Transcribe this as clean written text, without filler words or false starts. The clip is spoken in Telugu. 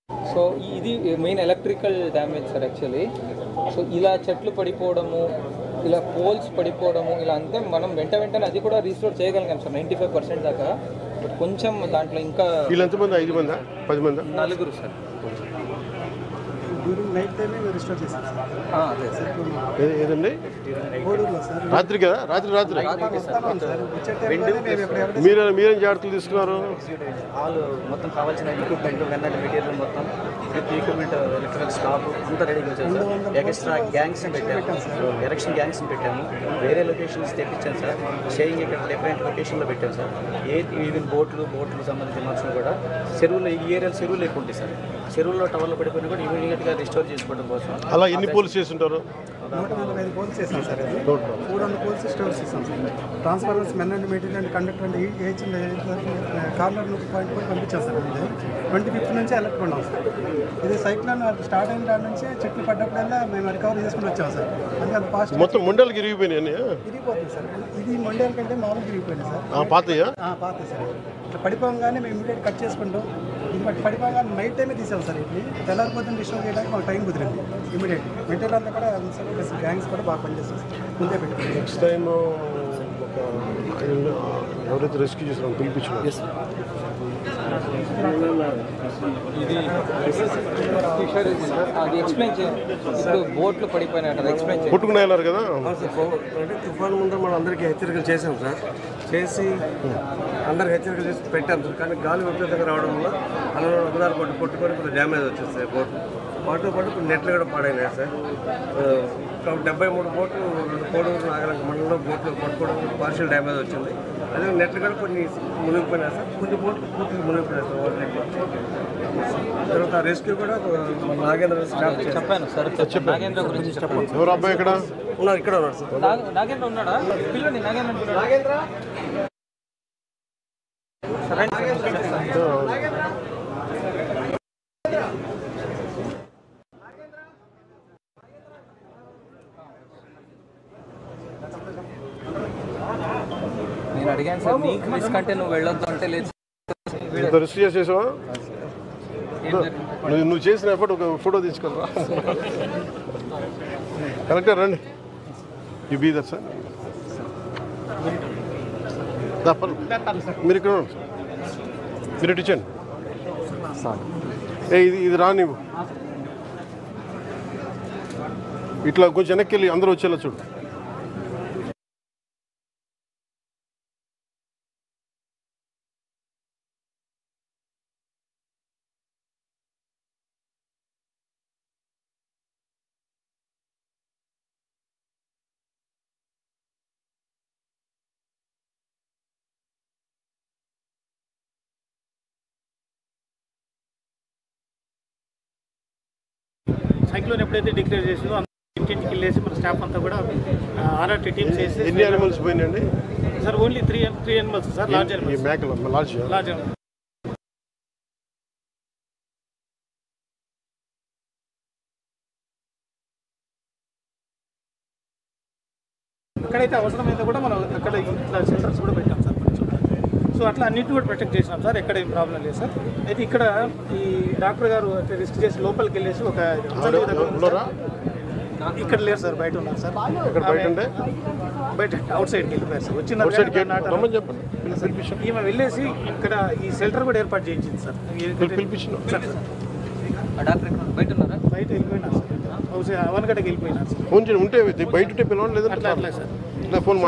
సో ఇది main electrical damage sir actually. So ఇలా చెట్లు పడిపోవడము, ఇలా పోల్స్ పడిపోవడము, ఇలా అంతే మనం వెంటనే అది కూడా రీస్టోర్ చేయగలిగాం సార్ 95% దాకా. బట్ కొంచెం దాంట్లో ఇంకా వీళ్ళు ఎంతమంది? 5 మందా 10 మందా? 4 సార్. నైట్ టైమే రిస్టోర్ చేశారు సార్. అదే సార్. ఏదండి? కోడూరులో సార్. రాత్రి కదా? రాత్రి వస్తాం సార్. వచ్చే టైంలోనే మేము ఎప్పుడెక్కడ మీరేం జాగ్రత్తలు తీసుకున్నారు? ఆల్ మొత్తం కావాల్సిన ఎక్విప్మెంట్ వెన్నెల మెటీరియల్ మొత్తం విత్ ఎక్విప్మెంట్ ఎలక్ట్రికల్ స్టాప్ అంతా రెడీగా వచ్చాము సార్. ఎక్స్ట్రా గ్యాంగ్స్ పెట్టాము, ఎరక్షన్ గ్యాంగ్స్ పెట్టాము, వేరే లొకేషన్స్ తెప్పించాను సార్. షేయింగ్ ఇక్కడ డిఫరెంట్ లొకేషన్లో పెట్టాము సార్. ఈవెన్ బోట్లు సంబంధించిన మనుషులు కూడా చెరువులో ఈ ఏరియాలో చెరువులు ఎక్కువ ఉంటాయి సార్. చెరువుల్లో టవర్లో పడిపోయినా కూడా ఇమీడియట్గా రిస్టోర్ చేసుకోవడం కోసం. అలా ఎన్ని పోల్స్ చేసి ఉంటారు? 145 పోల్స్ చేసాం సార్. అది 400 పోల్స్ స్టోర్ చేసాం sir. Transformers men and material and conductor and corner point కూడా పంపించాం సార్. 25th నుంచి అలర్ట్ ఉన్నాం సార్. ఇది సైక్లోన్ స్టార్ట్ అయిన దాని నుంచి చెట్లు పడ్డప్పుడల్లా మేము రికవరీ చేసుకుని వచ్చాం సార్. అంటే అది ఫాస్ట్ మొత్తం మొండలకి ఇరిగిపోయినాయి. ఇరిగిపోతుంది సార్. ఇది మొండేల కంటే మామూలుగా ఇరిగిపోయింది సార్. పాతయ్యా? పాత సార్. ఇట్లా పడిపోగానే మేము ఇమీడియట్ కట్ చేసుకుంటాం. ఇది బట్టి పడిపోగానే నైట్ టైమే తీసాం సార్. ఇది తెల్లారిపోతుంది డిస్టర్బ్ చేయడానికి మాకు టైం కుదిరింది. ఇమీడియట్ మెటీరియల్ అంతా కూడా గ్యాంగ్స్ కూడా బాగా పనిచేస్తాం సార్. ముందే పెట్టి నెక్స్ట్ టైం ఎవరైతే రెస్క్యూ చేస్తున్నారో పిలిపించారు. అది ఎక్స్ప్లెయిన్ చేయండి. ఇప్పుడు బోట్లు పడిపోయినట్టు ఎక్స్ప్లెయిన్ చేయండి. కొట్టుకుని వెళ్ళారు కదా? అంటే తుఫాను ముందు మనం అందరికీ హెచ్చరికలు చేసాం సార్. చేసి అందరికి హెచ్చరికలు చేసి పెట్టాం సార్. కానీ గాలి విపరీతంగా రావడం వల్ల అలా ఒకదారి కొట్టుకొని కొంచెం డ్యామేజ్ వచ్చింది సార్. వాటితో పాటు కొన్ని నెట్లు కూడా పాడైనాయి సార్. 73 బోట్లు 2 కోడూరు నాగలంక మండలంలో బోట్లు కొట్టుకోవడం పార్షియల్ డ్యామేజ్ వచ్చింది. అదే నెట్లు కూడా కొన్ని మునిగిపోయినాయి సార్. కొన్ని బోట్లు పూర్తిగా మునిగిపోయినాయి సార్. తర్వాత రెస్క్యూ కూడా నాగేంద్ర స్టాఫ్ చెప్పాను సార్. నాగేంద్ర గురించి చెప్పండి. ఎవరు అబ్బాయి ఇక్కడ ఉన్నారు? ఇక్కడ ఉన్నారు సార్. నాగేంద్ర ఉన్నాడా? పిల్లండి నాగేంద్ర. నేను అడిగాను సార్, నీకు రిస్క్ అంటే నువ్వు వెళ్ళొద్దు అంటే లేదు. రెస్క్యూ చేసేసావా? నువ్వు చేసిన ఎఫర్ట్ ఒక ఫోటో తీసుకెళ్ళరా? కరెక్టే రండి. You be that sir. మీరు ఇక్కడ మీరు ఇటు ఇచ్చండి. ఇది రా నీవు ఇట్లా కొంచెం వెనక్కి వెళ్ళి అందరూ వచ్చేలా చూడు. సైక్లోన్ ఎప్పుడైతే డిక్లేర్ చేసిందో ఇంటింటికి వెళ్ళేసి మన స్టాఫ్ అంతా కూడా ఆర్ఆర్టీ టీమ్స్ వేసి. ఎన్ని యానిమల్స్ పోయినాయండి sir? Only three animals sir. Large animals. Large ఎక్కడైతే అవసరమైతే కూడా మనం అక్కడ ఇట్లా షెల్టర్స్ కూడా పెట్టాం సార్ కొన్ని చోట్ల. సో అట్లా అన్నింటిని కూడా ప్రొటెక్ట్ చేసినాం సార్. ఎక్కడ ఏం ప్రాబ్లం లేదు సార్. అయితే ఇక్కడ ఈ డాక్టర్ గారు రిస్క్ చేసి లోపలికి వెళ్ళేసి ఒక ఇక్కడ లేరు సార్, బయట ఉన్నారు సార్. బయట అవుట్ సైడ్కి వెళ్ళిపోయారు సార్. వచ్చిన ఈమె వెళ్ళేసి ఇక్కడ ఈ షెల్టర్ కూడా ఏర్పాటు చేయించింది సార్. బయట ఉన్నారా? బయట వెళ్ళిపోయినారు సార్. అవనగడ్డకి వెళ్ళిపోయినారు సార్. ఉంటే బయట పిలవండి, లేదంటే అట్లా సార్. ఫోన్